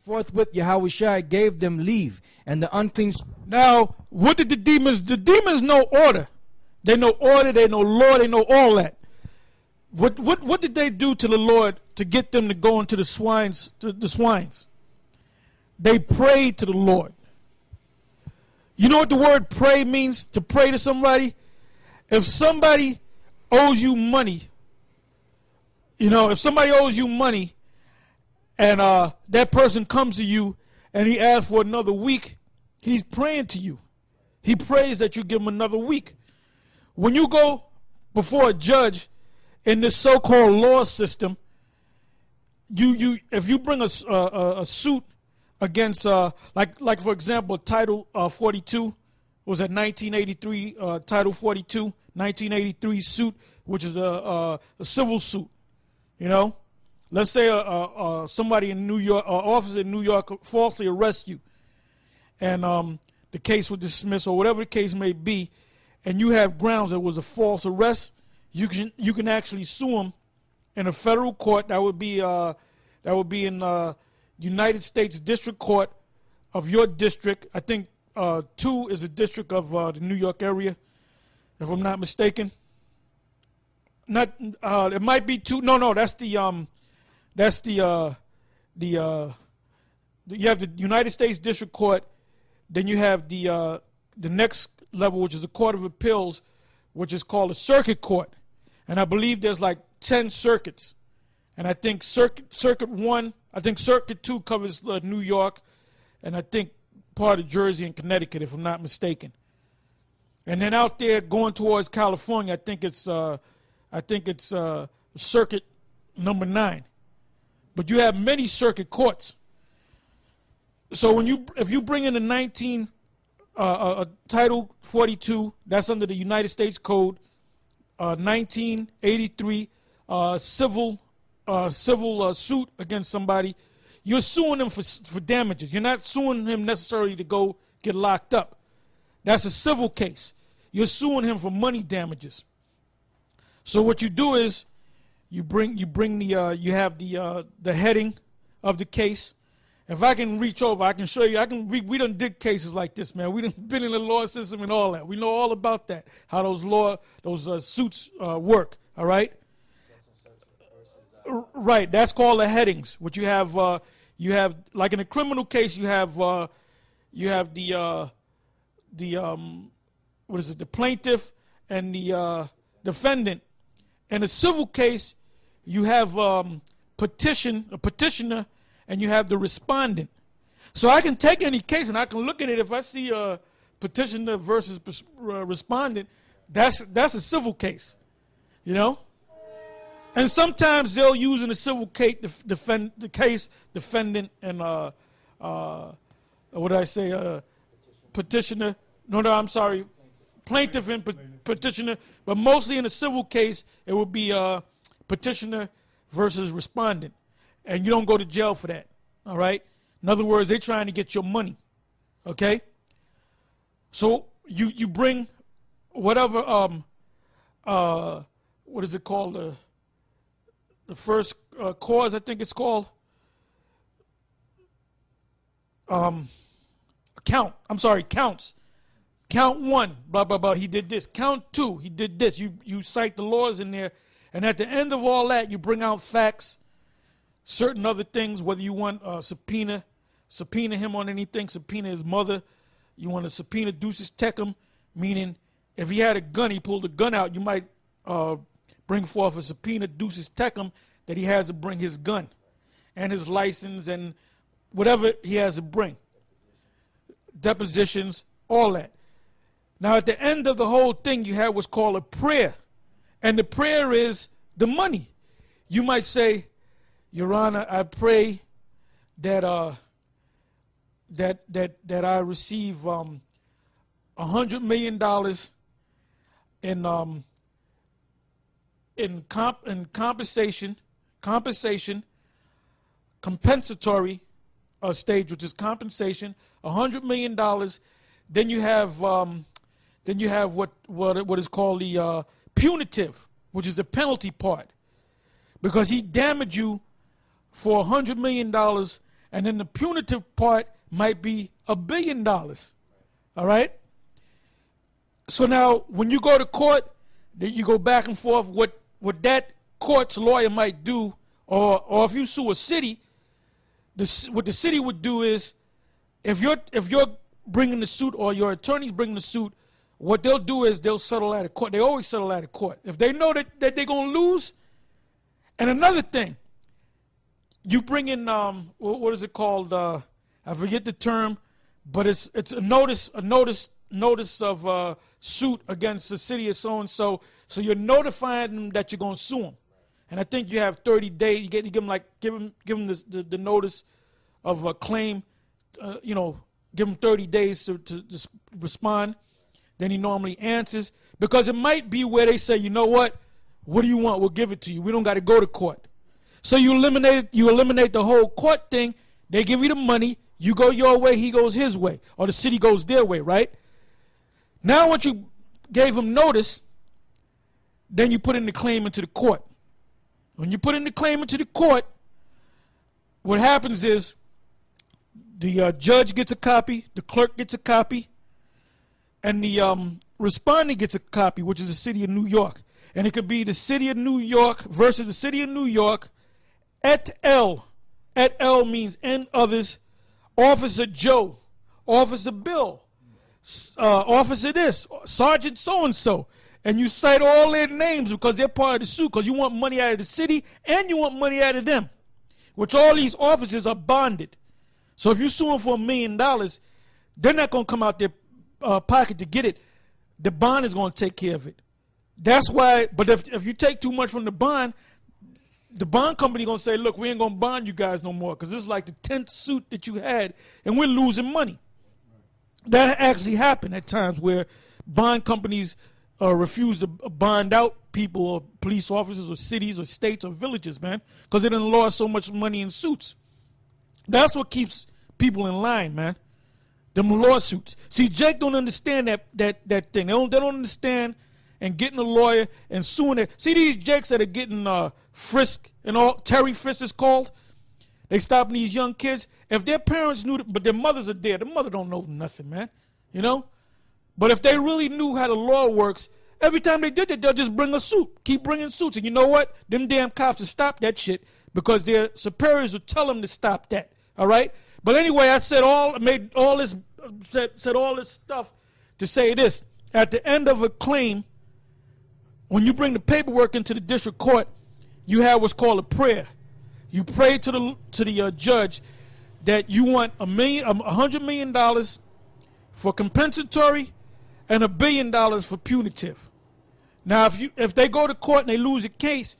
forthwith Yahushua gave them leave, and the unclean. Now, what did the demons? The demons know order. They know order. They know law. They know all that. What did they do to the Lord to get them to go into the swines? They prayed to the Lord. You know what the word pray means? To pray to somebody. If somebody owes you money, if somebody owes you money, and that person comes to you and he asks for another week, he's praying to you. He prays that you give him another week. When you go before a judge in this so-called law system, if you bring a suit against like for example Title 42 was at 1983 Title 42 1983 suit, which is a civil suit. Let's say somebody in New York, officer in New York, falsely arrests you, and the case was dismissed or whatever the case may be, and you have grounds that it was a false arrest. You can actually sue them in a federal court. That would be in United States District Court of your district. I think 2 is a district of the New York area, if I'm not mistaken. Not it might be 2. No, that's the you have the United States District Court, then you have the next level, which is the Court of Appeals, which is called a circuit court, and I believe there's like 10 circuits, and I think circuit 1, I think circuit 2 covers New York, and I think part of Jersey and Connecticut, if I'm not mistaken, and then out there going towards California, I think it's circuit number 9. But you have many circuit courts. So if you bring in a Title 42, that's under the United States Code, 1983 civil suit against somebody, you're suing them for damages. You're not suing him necessarily to go get locked up. That's a civil case. You're suing him for money damages. So what you do is you have the heading of the case. If I can reach over, I can show you. We done did cases like this, man. We done been in the law system and all that. We know all about that, how those suits work. All right. Right. That's called the headings. What you have like in a criminal case, you have the plaintiff and the defendant. In a civil case, you have a petitioner, and you have the respondent. So I can take any case and I can look at it. If I see a petitioner versus respondent, that's a civil case, And sometimes they'll use in a civil case defendant and what did I say? Petitioner. No, I'm sorry. Plaintiff and petitioner, but mostly in a civil case, it would be petitioner versus respondent, and you don't go to jail for that. All right. In other words, they're trying to get your money. Okay. So you bring whatever what is it called, the first cause, I think it's called counts. Count 1, blah, blah, blah, he did this. Count 2, he did this. You cite the laws in there. And at the end of all that, you bring out facts, certain other things, whether you want subpoena him on anything, subpoena his mother. You want to subpoena Ducis Tecum, meaning if he had a gun, he pulled a gun out, you might bring forth a subpoena Ducis Tecum that he has to bring his gun and his license and whatever he has to bring. Depositions, all that. Now, at the end of the whole thing, you have what's called a prayer. And the prayer is the money. You might say, Your Honor, I pray that I receive $100 million in compensation, compensatory stage, which is compensation, $100 million. Then you have what is called the punitive, which is the penalty part, because he damaged you for $100 million, And then the punitive part might be $1 billion. All right? So now, when you go to court, then you go back and forth. What that court's lawyer might do, or if you sue a city, what the city would do is, if you're bringing the suit or your attorney's bringing the suit, what they'll do is they'll settle out of court. They always settle out of court. If they know that they're going to lose. And another thing, you bring in, what is it called? I forget the term, but it's a notice of suit against the city of so-and-so. So you're notifying them that you're going to sue them. And I think you have 30 days. You give them the notice of a claim, give him 30 days to respond. Then he normally answers, because it might be where they say, you know what do you want? We'll give it to you. We don't got to go to court. So you eliminate the whole court thing. They give you the money. You go your way, he goes his way, or the city goes their way, right? Now once you gave him notice, then you put in the claim into the court. When you put in the claim into the court, what happens is the judge gets a copy, the clerk gets a copy, and the respondent gets a copy, which is the city of New York. And it could be the city of New York versus the city of New York, et al. Et al. Means and others, Officer Joe, Officer Bill, Officer this, Sergeant so-and-so. And you cite all their names because they're part of the suit, because you want money out of the city and you want money out of them, which all these officers are bonded. So if you're suing for $1 million, they're not going to come out their pocket to get it. The bond is going to take care of it. That's why, but if you take too much from the bond company going to say, look, we ain't going to bond you guys no more, because this is like the 10th suit that you had, and we're losing money. That actually happened at times where bond companies refuse to bond out people or police officers or cities or states or villages, man, because they done lost so much money in suits. That's what keeps people in line, man. Them lawsuits. See, Jake don't understand that thing. They don't understand and getting a lawyer and suing it. See these Jakes that are getting frisked and all, Terry Frisk is called. They stopping these young kids. If their parents knew, but their mothers are dead, the mother don't know nothing, man. You know? But if they really knew how the law works, every time they did that, they'll just bring a suit. Keep bringing suits. And you know what? Them damn cops will stop that shit because their superiors will tell them to stop that. All right? But anyway, I said all this stuff to say this. At the end of a claim, when you bring the paperwork into the district court, you have what's called a prayer. You pray to the judge that you want $100 million for compensatory and $1 billion for punitive. Now, if they go to court and they lose a case,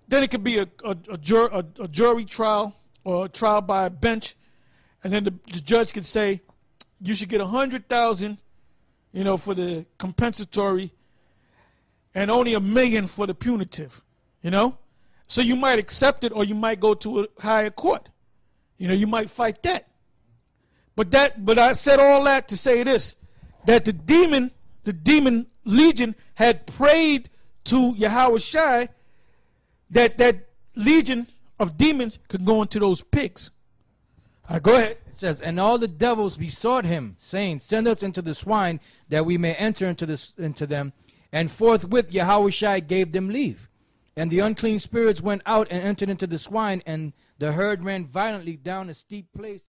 then it could be a jury trial or a trial by a bench, and then the judge could say you should get $100,000, for the compensatory, and only $1 million for the punitive. So you might accept it, or you might go to a higher court. You might fight that. But I said all that to say this, that the demon legion had prayed to Yahweh Shai that legion of demons could go into those pigs. All right, go ahead. It says, and all the devils besought him, saying, send us into the swine, that we may enter into them. And forthwith Yahweh Shai gave them leave. And the unclean spirits went out and entered into the swine, and the herd ran violently down a steep place.